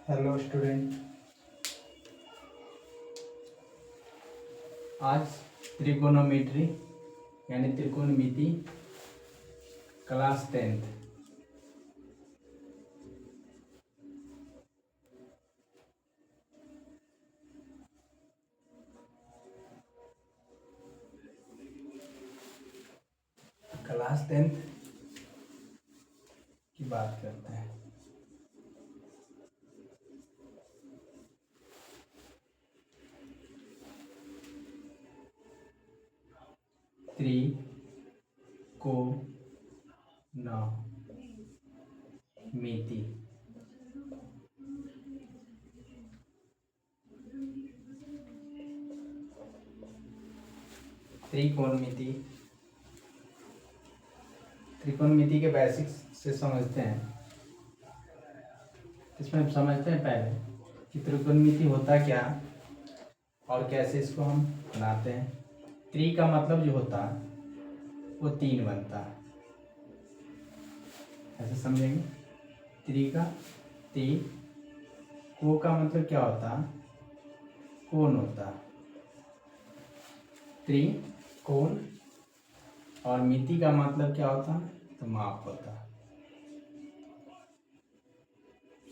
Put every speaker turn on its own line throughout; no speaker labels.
Hello student. आज त्रिकोणोमेट्री यानी त्रिकोणमिति class 10th की बात करते हैं। त्रिकोणमिति त्रिकोणमिति त्रिकोणमिति के बेसिक्स से समझते हैं। इसमें हम समझते हैं पहले कि त्रिकोणमिति होता क्या और कैसे इसको हम बनाते हैं। त्रि का मतलब जो होता है वो 3 बनता है, ऐसे समझेंगे। त्रि का 3। को का मतलब क्या होता है? कोण होता है। त्रिकोण। और मिति का मतलब क्या होता है? तो माप होता है।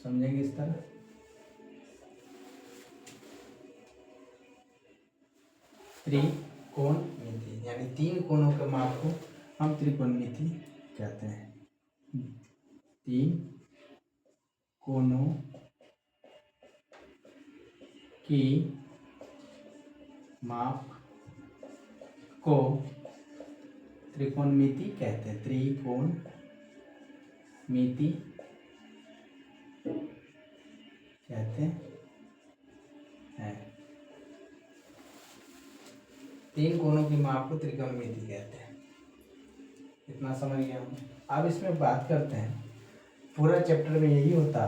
समझेंगे इस तरह। त्रिकोणमिति यानी 3 कोणों के माप को हम त्रिकोणमिति कहते हैं। 3 कोणों की माप को त्रिकोणमिति कहते हैं। त्रिकोणमिति कहते हैं। 3 कोणों की माप को त्रिकोणमिति कहते हैं। इतना समझ गया हम। अब इसमें बात करते हैं। पूरा चैप्टर में यही होता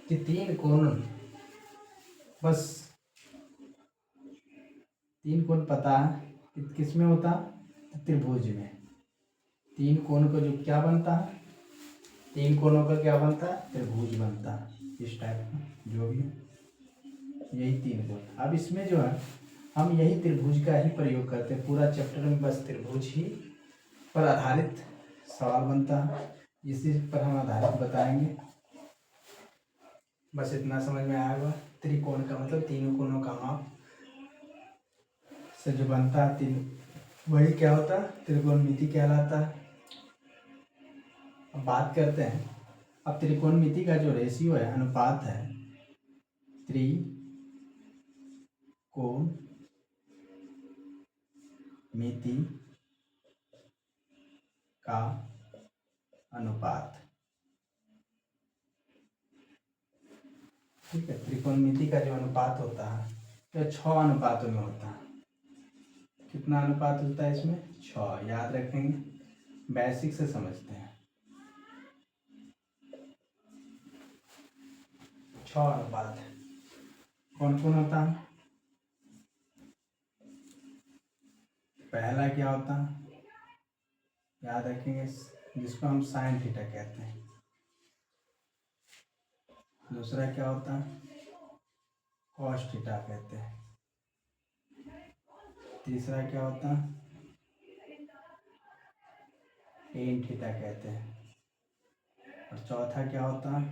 कि 3 कोण, बस 3 कोण पता है कि किस में होता? त्रिभुज में। 3 कोण का जो क्या बनता है? 3 कोणों का क्या बनता है? त्रिभुज बनता है। इस टाइप का जो भी यही 3 कोण। अब इसमें जो है हम यही त्रिभुज का ही प्रयोग करते हैं। पूरा चैप्टर में बस त्रिभुज ही पर आधारित सवाल बनता है, इसी पर हम आधारित बताएंगे। बस इतना समझ में आएगा। त्रिकोण का मतलब 3 कोणों का माप से जो बनता है 3, वही क्या होता है? त्रिकोणमिति कहलाता है। अब बात करते हैं। अब त्रिकोणमिति का जो रेशियो है, अनुपात है, त्रिकोणमिति का अनुपात। ठीक है। त्रिकोणमिति का जो अनुपात होता है यह 6 अनुपातों में होता है। कितना अनुपात होता है इसमें? 6। याद रखेंगे, बेसिक से समझते हैं। 6 अनुपात कौन कौन होता है? पहला क्या होता है? याद रखेंगे, जिसको हम साइन थीटा कहते हैं। दूसरा क्या होता है? कॉस थीटा कहते हैं। तीसरा क्या होता है? टेन थीटा कहते हैं। और चौथा क्या होता है?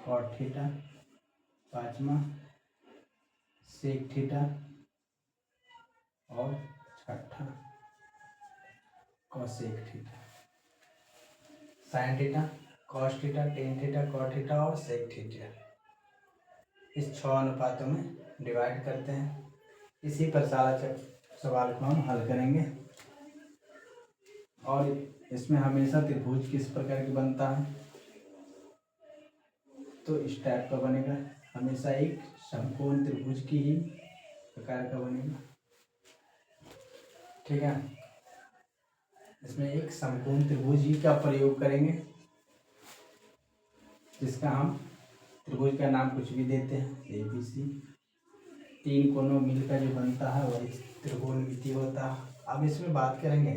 Cot theta. पांचवा सेक थीटा। और छठा cosec theta. Sine theta, cos theta, tan theta, cot theta और सेक थीटा। इस 6 अनुपातों में डिवाइड करते हैं। इसी पर सारा सवाल को हम हल करेंगे। और इसमें हमेशा त्रिभुज किस प्रकार की बनता है? तो इस टाइप का बनेगा। हमेशा एक समकोण त्रिभुज की ही प्रकार का बनेगा। ठीक है। इसमें एक समकोण त्रिभुज ही का प्रयोग करेंगे, जिसका हम त्रिभुज का नाम कुछ भी देते हैं, ABC। 3 कोणों मिलकर जो बनता है वही त्रिकोणमिति होता है। अब इसमें बात करेंगे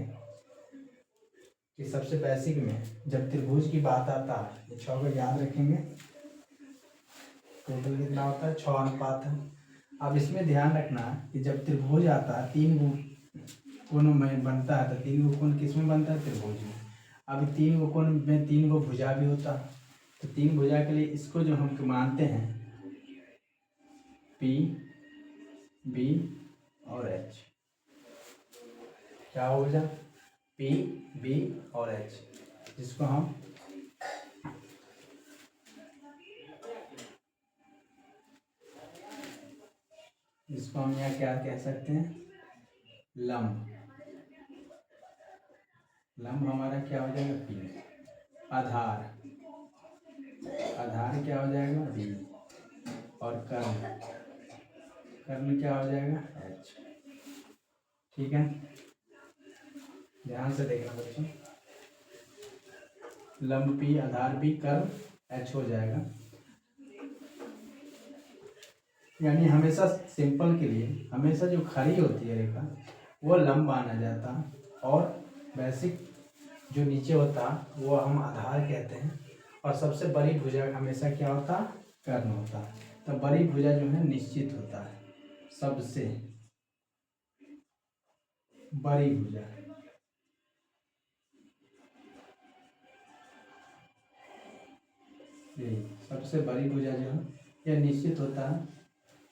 कि सबसे बेसिक में जब त्रिभुज की बात आता है, ये 6 को याद रखेंगे, टोटल कितना होता है 6 अनुपात है। अब इसमें ध्यान रखना कि जब त्रिभुज आता है 3 कोणों में बनता है, तो 3 कोण किस में बनता है, त्रिभुज में। अब 3 कोण में 3 भुजा भी होता है, तो 3 भुजा के लिए इसको जो हम मानते हैं P, B और H, क्या हो जाए P, B और H, जिसको हम यहाँ क्या कह सकते हैं, लंब। लंब हमारा क्या हो जाएगा P, आधार क्या हो जाएगा B, और कर्ण क्या हो जाएगा H। ठीक है, ध्यान से देखना बच्चों, लंब P, आधार B, कर्ण H हो जाएगा। यानी हमेशा सिंपल के लिए हमेशा जो खड़ी होती है रेखा वो लंब माना जाता है, और बेसिक जो नीचे होता वो हम आधार कहते हैं, और सबसे बड़ी भुजा हमेशा क्या होता, कर्ण होता है। तो बड़ी भुजा जो है निश्चित होता है, सबसे बड़ी भुजा, सबसे बड़ी भुजा जो है यह निश्चित होता है।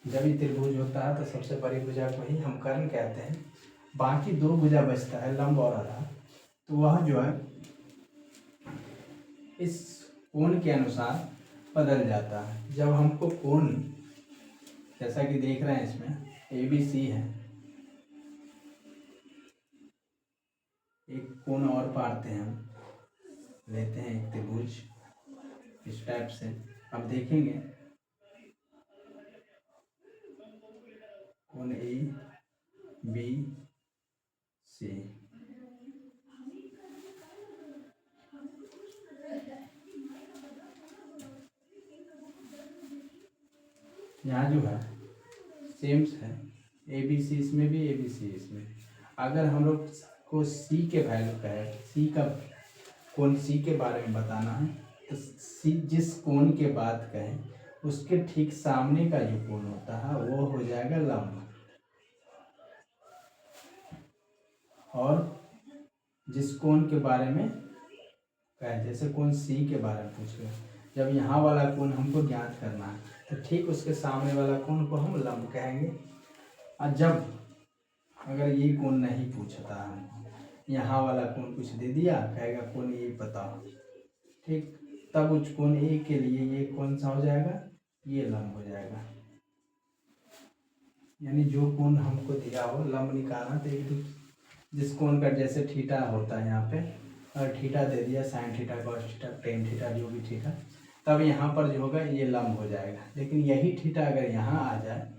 जब भी त्रिभुज होता है तो सबसे बड़ी भुजा को ही हम कर्ण कहते हैं। बाकी 2 भुजा बचता है, लंब और आधार, तो वह जो है इस कोण के अनुसार बदल जाता है। जब हमको कोण, जैसा कि देख रहे हैं इसमें ABC है, एक कोण और पाड़ते हैं, हम लेते हैं एक त्रिभुज इस टाइप से। अब देखेंगे कोण ABC, यहाँ जो है सेम है, ABC इसमें भी, ABC इसमें। अगर हम लोग को C के वैल्यू का है, C का कोण C के बारे में बताना है, तो C जिस कोण के बात कहें उसके ठीक सामने का जो कोण होता है वो हो जाएगा लंब, और जिस कोण के बारे में कहें, जैसे कोण C के बारे में पूछ रहे, जब यहाँ वाला कोण हमको ज्ञात करना है तो ठीक उसके सामने वाला कोण को हम लंब कहेंगे। और जब अगर ये कोण नहीं पूछता है, यहाँ वाला कोण कुछ दे दिया, कहेगा कोण ये बताओ, ठीक, तब उस कोण A के लिए ये कौन सा हो जाएगा, ये लंब हो जाएगा। यानी जो कोण हमको दिया हो लंब निकालना, तो एक जिस कोण का जैसे थीटा होता है यहाँ पे, और थीटा दे दिया, sign theta, cos theta, tan theta, जो भी थीटा, तब यहाँ पर जो होगा ये लंब हो जाएगा। लेकिन यही थीटा अगर यहाँ आ जाए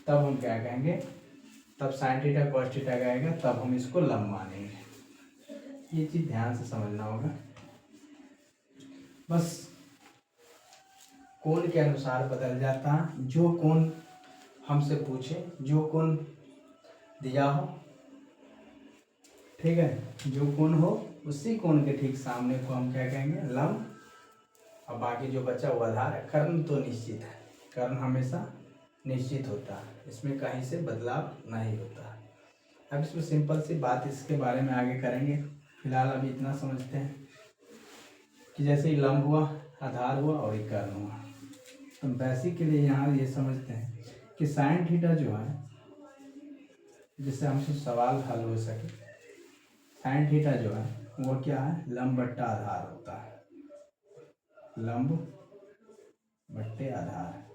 तब हम क्या कहेंगे, तब साइन थीटा कॉस थीटा आएगा, तब हम इसको लंब मानेंगे। ये चीज़ ध्यान से समझना होगा। बस कोण के अनुसार बदल जाता है, जो कोण हमसे पूछे, जो कोण दिया हो, ठीक है, जो कोण हो उसी कोण के ठीक सामने को हम क्या कहेंगे, लंब। और बाकी जो बचा वो आधार है। कर्ण तो निश्चित है, कर्ण हमेशा निश्चित होता है, इसमें कहीं से बदलाव नहीं होता है। अब इसमें सिंपल सी बात इसके बारे में आगे करेंगे, फिलहाल अभी इतना समझते हैं कि जैसे ही लंब हुआ, आधार हुआ और एक कर्ण हुआ। तो बेसिक के लिए यहाँ ये समझते हैं कि साइन थीटा जो है, जिससे हमसे सवाल हल हो सके, साइन थीटा जो है वो क्या है, लंब बट्टा आधार होता है, लंब बट्टे आधार।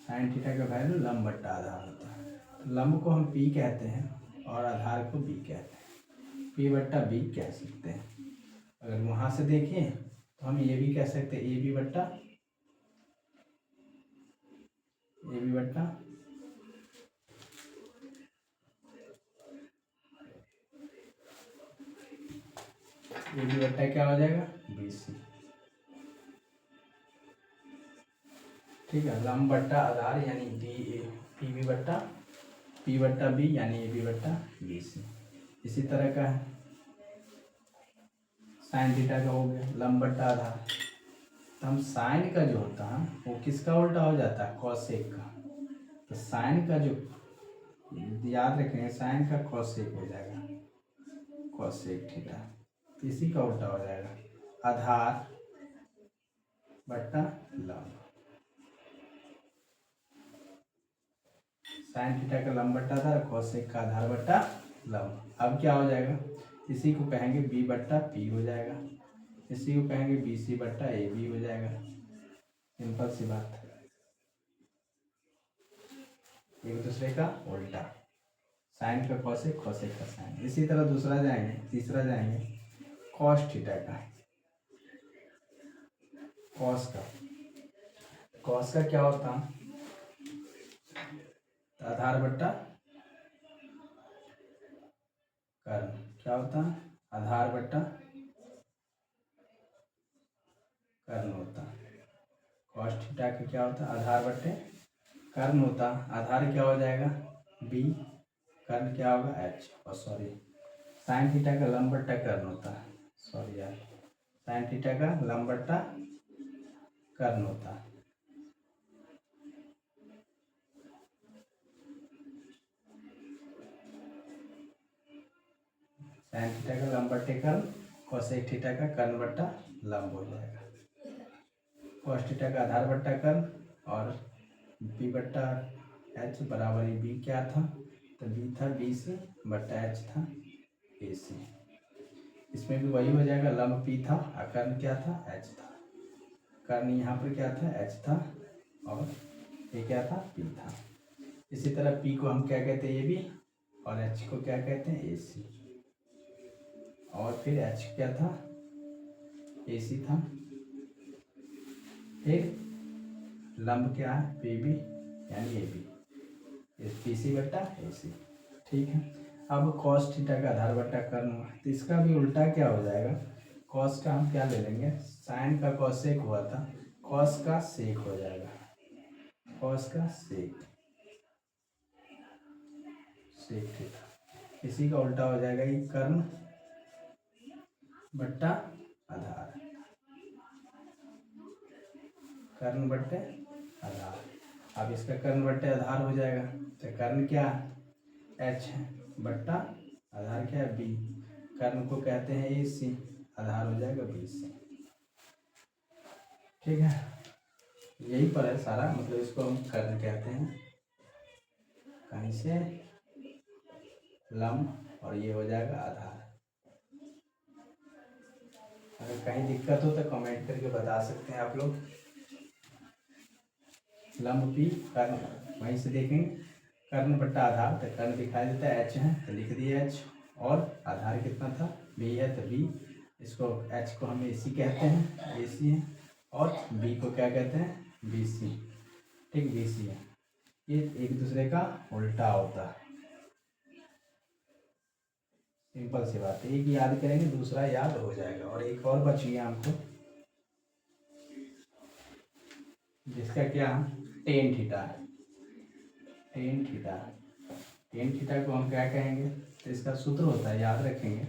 साइन थीटा का वैल्यू लंब बट्टा आधार होता है। तो लंब को हम P कहते हैं और आधार को B कहते हैं, P बट्टा B कह सकते हैं। अगर वहाँ से देखें तो हम ये भी कह सकते हैं AB बट्टा क्या हो जाएगा, BC। ठीक है, लंब बट्टा आधार यानी PB बट्टा P बट्टा B यानी AB बट्टा BC। इसी तरह का है साइन थीटा का हो गया, लंब बट्टा आधार। तो हम साइन का जो होता है वो किसका उल्टा हो जाता है, कॉसेक का। तो साइन का जो याद रखेंगे, साइन का कॉसेक हो जाएगा, कॉसेक थीटा। तो इसी का उल्टा हो जाएगा आधार बट्टा लंब। साइन थीटा का लंब बट्टा आधार, कॉसेक का आधार बट्टा लंब। अब क्या हो जाएगा, इसी को कहेंगे B बट्टा P हो जाएगा, इसी को कहेंगे BC बट्टा AB हो जाएगा। सिंपल सी बात, एक दूसरे का उल्टा, साइन का कॉसेक, कॉसेक का साइन। इसी तरह दूसरा जाएंगे, तीसरा जाएंगे कॉस थीटा का। कॉस का क्या होता, आधार बट्टा कर्ण। क्या होता है, आधार बट्टा कर्ण होता। कॉस थीटा का क्या होता, आधार बट्टे कर्ण होता। आधार क्या हो जाएगा B, कर्ण क्या होगा H। और सॉरी, साइन थीटा का लंब बट्टा कर्ण होता है, सॉरी यार, साइन थीटा का लंब बट्टा कर्ण होता है। साइन थीटा का लंब बट्टे कर्ण, कोसेक थीटा का कर्ण बट्टा लंब हो जाएगा। कॉस थीटा का आधार बट्टा कर्ण और B बट्टा H बराबर ही B क्या था, तो B था BC बट्टा H था AC। इसमें भी वही हो जाएगा, लंब P था और कर्ण क्या था H था। कर्ण यहाँ पर क्या था H था और ये क्या था P था। इसी तरह P को हम क्या कहते हैं AB और H को क्या कहते हैं AC। और फिर H क्या था AC था, फिर लंब क्या है PB यानी AB, PC बट्टा AC। ठीक है, अब कॉस थीटा का आधार बट्टा कर्ण हुआ, तो इसका भी उल्टा क्या हो जाएगा, कॉस का हम क्या ले लेंगे, साइन का कॉसेक हुआ था, कॉस का सेक हो जाएगा, कॉस का सेक, सेक थीटा। इसी का उल्टा हो जाएगा ये कर्ण बट्टा आधार, कर्ण बट्टे आधार। अब इसका कर्ण बट्टे आधार हो जाएगा, तो कर्ण क्या H है बट्टा आधार क्या है B। कर्ण को कहते हैं AC, आधार हो जाएगा BC। ठीक है, यही पर है सारा, मतलब इसको हम कर्ण कहते हैं, कहीं से लंब और ये हो जाएगा आधार। अगर कहीं दिक्कत हो तो कमेंट करके बता सकते हैं आप लोग। लंब P कर्ण, वहीं से देखेंगे कर्ण बट्टा आधार, तो कर्ण दिखाई देता है H है तो लिख दिए H, और आधार कितना था B है तो B। इसको H को हम AC कहते हैं, AC है, और B को क्या कहते हैं BC। ठीक, BC है। ये एक दूसरे का उल्टा होता है, सिंपल सी बात है। एक याद करेंगे दूसरा याद हो जाएगा। और एक और बच गया हमको, जिसका क्या टेन थीटा है। टेन थीटा, टेन थीटा को हम क्या कहेंगे, तो इसका सूत्र होता है, याद रखेंगे,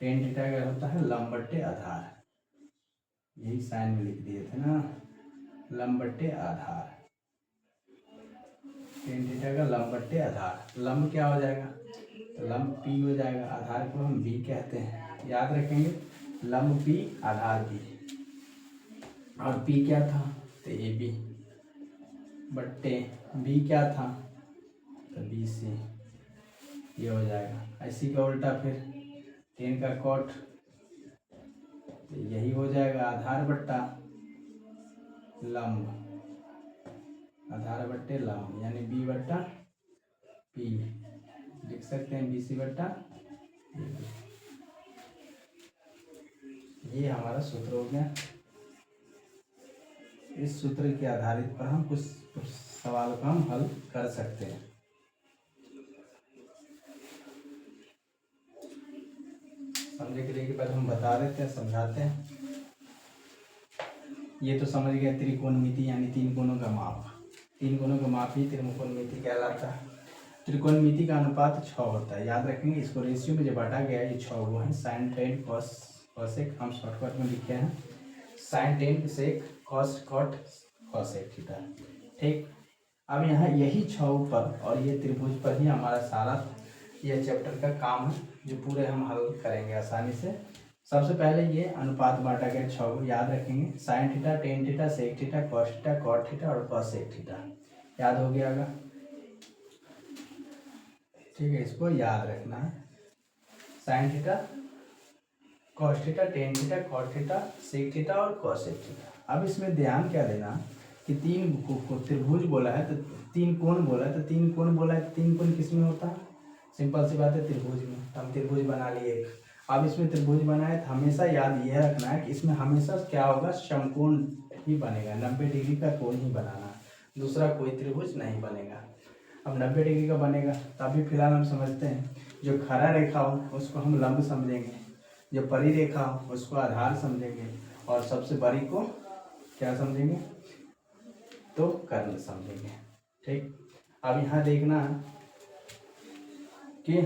टेन थीटा का होता है लंब बट्टे आधार। यही साइन में लिख दिए थे ना, लंब बट्टे आधार। टेन थीटा का लंब बट्टे आधार। लंब क्या हो जाएगा, तो लंब P हो जाएगा, आधार को हम B कहते हैं, याद रखेंगे, लंब P आधार B। और P क्या था, तो AB बट्टे B क्या था, तो BC। ये हो जाएगा। इसी का उल्टा फिर टेन का कॉट, तो यही हो जाएगा आधार बट्टा लंब, आधार बट्टे लंब यानी B बट्टा P। लिख सकते हैं BC बट्टा AB। ये हमारा सूत्र हो गया। इस सूत्र के आधारित पर हम कुछ सवाल का हम हल कर सकते हैं। समझने के लिए के बाद हम बता देते हैं, समझाते हैं। ये तो समझ गए त्रिकोणमिति यानी तीन कोणों का माप। तीन कोणों का माप ही त्रिकोणमिति कहलाता है। त्रिकोणमिति का अनुपात 6 होता है, याद रखेंगे इसको। रेशियो में जब बांटा गया ये 6 हुआ है। साइन टेन कॉस कॉसेक हम शॉर्टकट में लिखे हैं, sine tan sec cos cot cosec theta. ठीक, अब यहाँ यही 6 ऊपर और ये त्रिभुज पर ही हमारा सारा यह चैप्टर का काम है, जो पूरे हम हल करेंगे आसानी से। सबसे पहले ये अनुपात बांटा गया 6 को याद रखेंगे, sine theta tan theta sec theta cos theta cot theta और कॉसेक थीटा, याद हो गया होगा। ठीक है, इसको याद रखना है, sine theta cos theta tan theta cot theta sec theta और कॉसेक थीटा। अब इसमें ध्यान क्या देना कि तीन को त्रिभुज बोला है तो तीन कोण बोला है, तो तीन कोण बोला है तो तीन कोण किस में होता है? सिंपल सी बात है, त्रिभुज में। तो हम त्रिभुज बना लिए एक। अब इसमें त्रिभुज बनाए तो हमेशा याद यह रखना है कि इसमें हमेशा क्या होगा, समकोण ही बनेगा, 90 डिग्री का कोण ही बनाना, दूसरा कोई त्रिभुज नहीं बनेगा। अब 90 डिग्री का बनेगा तो अभी फिलहाल हम समझते हैं, जो खरा रेखा हो उसको हम लंब समझेंगे, जो परी रेखा हो उसको आधार समझेंगे, और सबसे बड़ी को क्या समझेंगे, तो कर्ण समझेंगे। ठीक, अब यहाँ देखना कि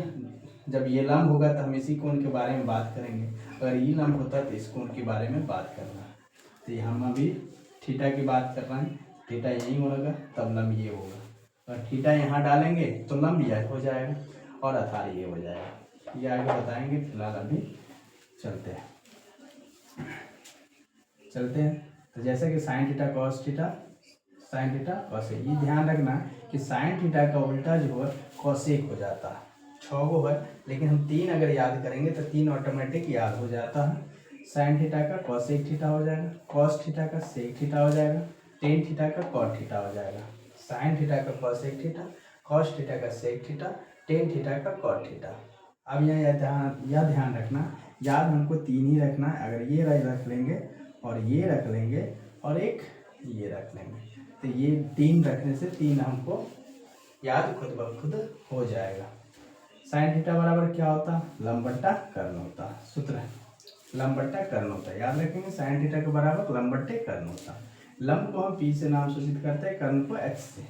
जब ये लंब होगा तो हम इसी कोण के बारे में बात करेंगे, अगर ये लंब होता है तो इस कोण के बारे में बात करना है। तो हम अभी थीटा की बात कर रहे हैं, थीटा यही होगा तब लंब ये होगा, और थीटा यहाँ डालेंगे तो लंब यह हो जाएगा और आधार ये हो जाएगा। ये आगे बताएंगे, फिलहाल अभी चलते हैं। तो जैसे कि sign theta cos theta, sine theta cosec, ये ध्यान रखना कि साइन थीटा का उल्टा जो है कॉसेक हो जाता है। 6 गो है लेकिन हम 3 अगर याद करेंगे तो 3 ऑटोमेटिक याद हो जाता है। साइन थीटा का कॉसेक थीटा हो जाएगा, कॉस थीटा का सेक थीटा हो जाएगा, टेन थीटा का कॉट थीटा हो जाएगा। साइन थीटा का कॉसेक थीटा, कॉस थीटा का सेक थीटा, टेन थीटा का कॉट थीटा। अब यह ध्यान रखना, याद हमको 3 ही रखना है। अगर ये रख लेंगे और ये रख लेंगे और एक ये रख लेंगे, तो ये 3 रखने से 3 हमको याद खुद ब खुद हो जाएगा। साइन थीटा बराबर क्या होता है, लंब बट्टा कर्ण होता है। सूत्र है लंब बट्टा कर्ण होता है, याद रखेंगे। साइन थीटा के बराबर लंब बट्टे कर्ण होता है। लंब को हम पी से नाम सूचित करते हैं, कर्ण को एच से,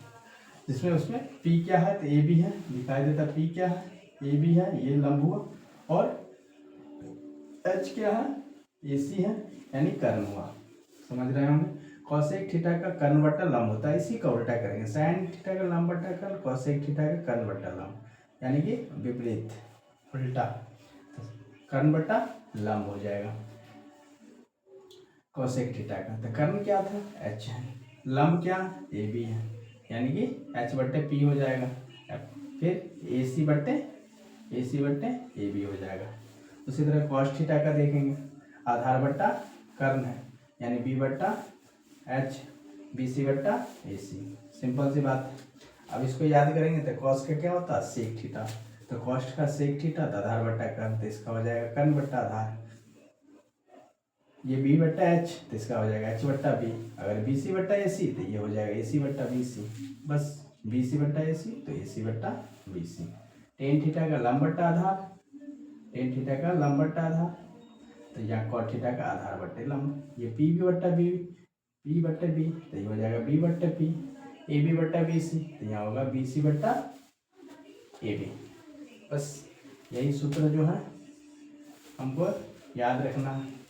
जिसमें उसमें पी क्या है तो ए बी है, दिखाई देता पी क्या है, ए बी है, ये लंब हुआ, और एच क्या है, ए सी है, यानी कर्ण हुआ। समझ रहे होंगे। कॉसेक थीटा का कर्ण बट्टा लंब होता है, इसी का उल्टा करेंगे, साइन थीटा का लंब बट्टा कर्ण, कॉसेक थीटा का कर्ण बट्टा लंब, यानी कि विपरीत उल्टा, कर्ण बट्टा लंब हो जाएगा कॉसेक थीटा का। तो कर्ण क्या था, एच है, लंब क्या, ए बी है, यानी कि एच बट्टे पी हो जाएगा, फिर ए सी बट्टे ए बी हो जाएगा। उसी तरह कॉस थीटा का देखेंगे, आधार बट्टा कर्ण है, यानी बी बट्टा एच, बी सी बट्टा ए सी, सिंपल सी बात है। अब इसको याद करेंगे तो कॉस का क्या होता है, सेक थीटा, तो कॉस्ट का सेक थीटा तो आधार बट्टा कर्ण, तो इसका हो जाएगा कर्ण बट्टा आधार। ये बी बट्टा एच तो इसका हो जाएगा एच बट्टा बी, अगर बी सी बट्टा ए सी तो ये हो जाएगा ए सी बट्टा बी सी, बस बी सी बट्टा ए सी तो ए सी बट्टा बी सी। टेन थीटा का लंब बट्टा आधार, टेन थीटा का लंब बट्टा आधार, तो यहाँ कॉट थीटा का आधार बट्टे लंब, ये पी बी बट्टा बी, पी बट्टे बी तो ये हो जाएगा बी बट्टे पी, ए बी बट्टा बी सी तो यहाँ होगा बी सी बट्टा ए बी। बस यही सूत्र जो है हमको याद रखना है।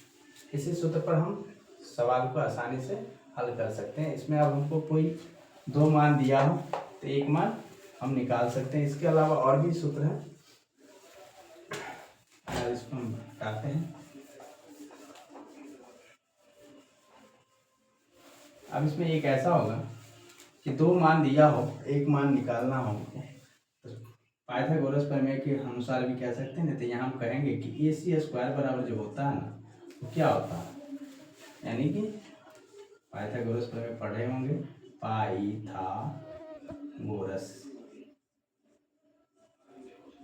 इसी सूत्र पर हम सवाल को आसानी से हल कर सकते हैं। इसमें अब हमको कोई 2 मान दिया हो तो 1 मान हम निकाल सकते हैं। इसके अलावा और भी सूत्र हैं, इसको हम हटाते हैं। अब इसमें एक ऐसा होगा कि 2 मान दिया हो, 1 मान निकालना हो, तो पाइथागोरस प्रमेय के अनुसार भी कह सकते हैं। तो यहाँ हम कहेंगे कि ए सी स्क्वायर बराबर जो होता है ना, वो क्या होता है, यानी कि पाइथागोरस प्रमेय पढ़े होंगे, पाइथागोरस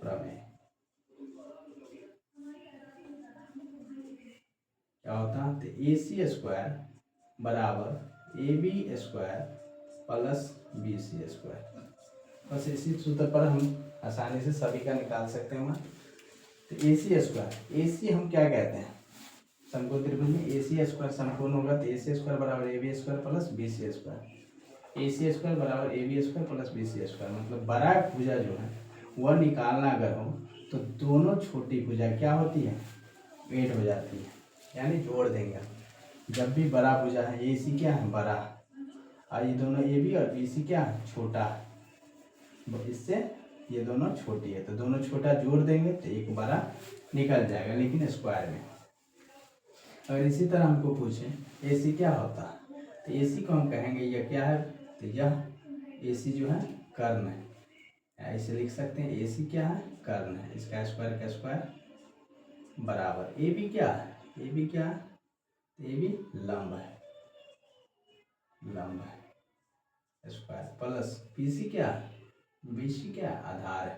प्रमेय क्या होता है, तो ए सी स्क्वायर बराबर A B square plus B C square. बस इसी सूत्र पर हम आसानी से सभी का निकाल सकते हैं। तो ए सी स्क्वायर, ए सी हम क्या कहते हैं, समकोण त्रिभुज में ए सी स्क्वायर समकोण होगा, तो ए सी स्क्वायर बराबर A B square plus B C square. A C square बराबर A B square plus B C square, मतलब बड़ा भुजा जो है वह निकालना अगर हो तो दोनों छोटी भुजा क्या होती है, ऐड हो जाती है, यानी जोड़ देंगे। जब भी बड़ा भुजा है, ए सी क्या है बड़ा, और ये दोनों ए बी और बी सी क्या है छोटा, इससे ये दोनों छोटी है तो दोनों छोटा जोड़ देंगे तो एक बड़ा निकल जाएगा, लेकिन स्क्वायर में। अगर इसी तरह हमको पूछें ए सी क्या होता है, तो ए सी को हम कहेंगे यह क्या है, तो यह ए सी जो है कर्ण है, ऐसे लिख सकते हैं ए सी क्या है कर्ण है, इसका स्क्वायर का स्क्वायर बराबर ए बी क्या है, ए बी क्या है, ए बी लंब है, लंब है स्क्वायर प्लस बी सी क्या है, बी सी क्या है आधार है,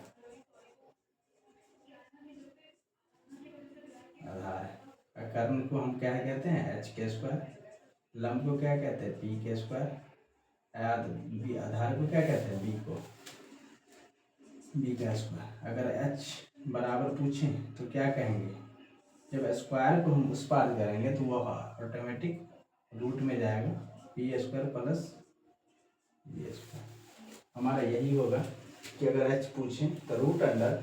आधार है। कर्ण को हम क्या कहते हैं एच के स्क्वायर, लंब को क्या कहते हैं पी के स्क्वायर, आधार को क्या कहते हैं बी को, बी का स्क्वायर। अगर एच बराबर पूछें तो क्या कहेंगे, जब स्क्वायर को हम उस पार करेंगे तो वह ऑटोमेटिक रूट में जाएगा, P square plus B square. हमारा यही होगा कि अगर एच पूछें तो root under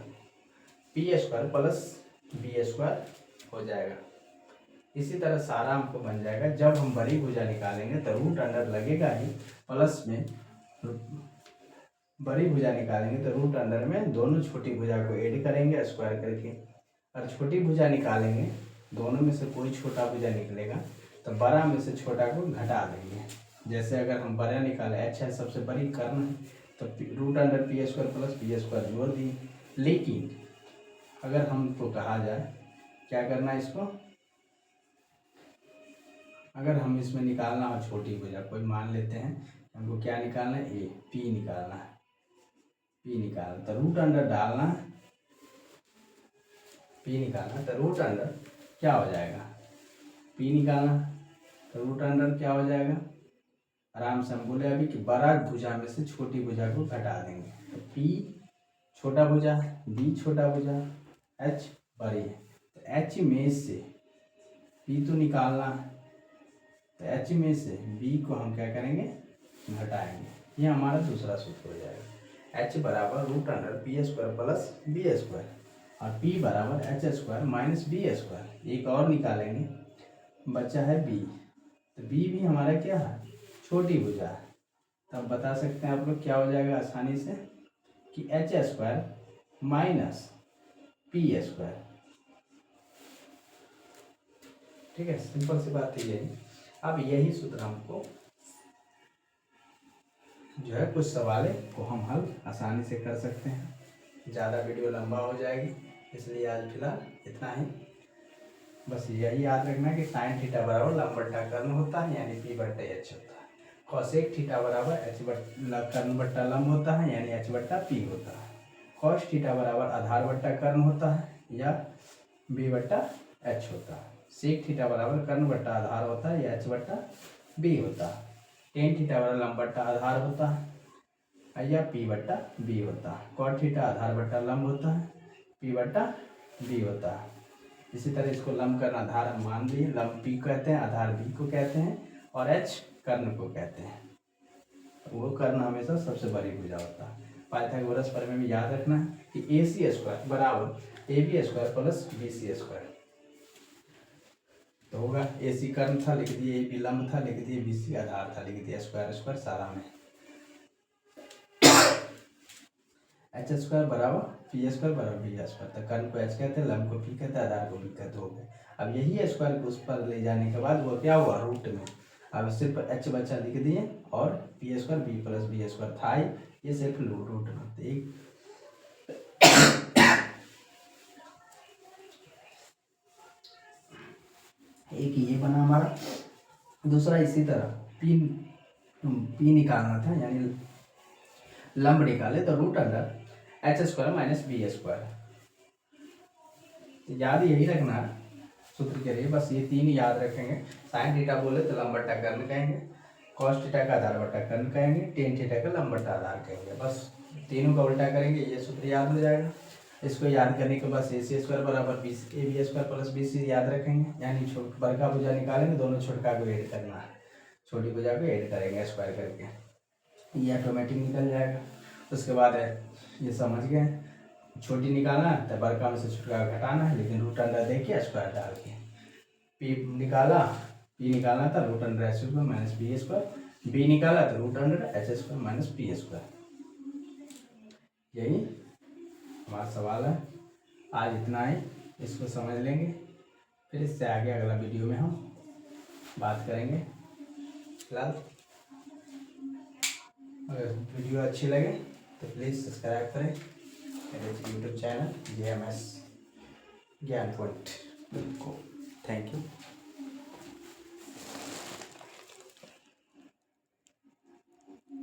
P square plus B square हो जाएगा। इसी तरह सारा हमको बन जाएगा, जब हम बड़ी भुजा निकालेंगे तो रूट अंडर लगेगा ही, प्लस में बड़ी भुजा निकालेंगे तो रूट अंडर में दोनों छोटी भुजा को ऐड करेंगे स्क्वायर करके, और छोटी भुजा निकालेंगे दोनों में से कोई छोटा भुजा निकलेगा तो बड़ा में से छोटा को घटा देंगे। जैसे अगर हम बड़ा निकाले एच है सबसे बड़ी कर्ण है तो root under P square plus B square जोड़ दिए। लेकिन अगर हमको कहा जाए क्या करना है इसको, अगर हम इसमें निकालना हो छोटी भुजा, कोई मान लेते हैं हमको क्या निकालना है ए पी निकालना है, पी निकालना तो रूट अंडर डालना, पी निकालना तो रूट अंडर क्या हो जाएगा, पी निकालना तो रूट अंडर क्या हो जाएगा, आराम से हम बोले अभी कि बड़ा भुजा में से छोटी भुजा को घटा देंगे तो पी छोटा भुजा, बी छोटा भुजा, एच बड़ी है तो एच में से पी तो निकालना है तो एच में से बी को हम क्या करेंगे घटाएंगे, ये हमारा दूसरा सूत्र हो जाएगा। एच बराबर root under P square plus B square और पी बराबर H square minus B square. एक और निकालेंगे, बचा है बी, तो बी भी हमारा क्या है छोटी भुजा है, तब बता सकते हैं आप लोग क्या हो जाएगा आसानी से कि H square minus P square. ठीक है, सिंपल सी बात है यही। अब यही सूत्र हमको जो है कुछ सवालों को हम हल आसानी से कर सकते हैं। ज़्यादा वीडियो लंबा हो जाएगी इसलिए आज फिलहाल इतना ही। बस यही याद रखना कि साइन थीटा बराबर लंब बट्टा कर्ण होता है यानी पी बट्टा एच होता है, कॉसेक थीटा बराबर एच कर्ण बट्टा लंब होता है यानी एच बट्टा पी होता है, कॉस थीटा बराबर आधार बट्टा कर्ण होता है या बी बट्टा एच होता है, सेक थीटा बराबर कर्ण बट्टा आधार होता है या एच बट्टा बी होता है, टेन थीटा बराबर लंब बट्टा आधार होता है या पी बट्टा बी होता है, कॉट थीटा आधार बट्टा लंब होता है, पी बट्टा बी होता है। इसी तरह इसको लंब कर्ण आधार हम मान लिए, लंब पी कहते हैं, आधार बी को कहते हैं और एच कर्ण को कहते हैं। वो कर्ण हमेशा सबसे बड़ी भुजा होता है। पाइथागोरस प्रमेय में याद रखना है कि ए सी स्क्वायर बराबर A B square plus B C square तो होगा। ए सी कर्ण था लिख दिए, ए बी लंब था लिख दिए, बी सी आधार था लिख दिया, स्क्वायर स्क्वायर सारा में। एच स्क्वायर बराबर पी स्क्वायर बराबर बी स्क्वायर, तो कर्ण को एच कहते हैं, लंब को पी कहते हैं, आधार को बी कहते हो गए। अब यही स्क्वायर को उस पर ले जाने के बाद वो क्या हुआ रूट में, अब सिर्फ एच बच्चा लिख दिए और P square B plus B square था ही, ये सिर्फ रूट में तो एक ये बना हमारा। दूसरा इसी तरह पी निकालना था यानी लंब निकाले तो root under H square minus B square, याद यही रखना सूत्र के लिए, बस ये तीन याद रखेंगे। साइन थीटा बोले तो लंब बट्टा कर्ण कहेंगे, कॉस थीटा का आधार बट्टा कर्ण कहेंगे, टेन थीटा का लंब बट्टा आधार कहेंगे, बस तीनों का उल्टा करेंगे ये सूत्र याद हो जाएगा। इसको याद करने के बाद ए सी स्क्वायर बराबर B A B square plus B C याद रखेंगे, यानी बड़का भुजा निकालेंगे दोनों छोटका को ऐड करना है, छोटी भुजा को ऐड करेंगे स्क्वायर करके। ये ऑटोमेटिक निकल जाएगा। उसके बाद ये समझ गए, छोटी निकालना है तो बड़का में से छोटा घटाना है, लेकिन रूट अंडर दे के स्क्वायर डाल के। पी निकाला, पी निकालना था root under H square minus B square, B निकाला तो root under H square minus P square. यही हमारा सवाल है। आज इतना ही, इसको समझ लेंगे, फिर इससे आगे अगला वीडियो में हम बात करेंगे। फिलहाल अगर वीडियो अच्छी लगे तो प्लीज़ सब्सक्राइब करें मेरे यूट्यूब चैनल JMS ज्ञान पॉइंट को। Thank you.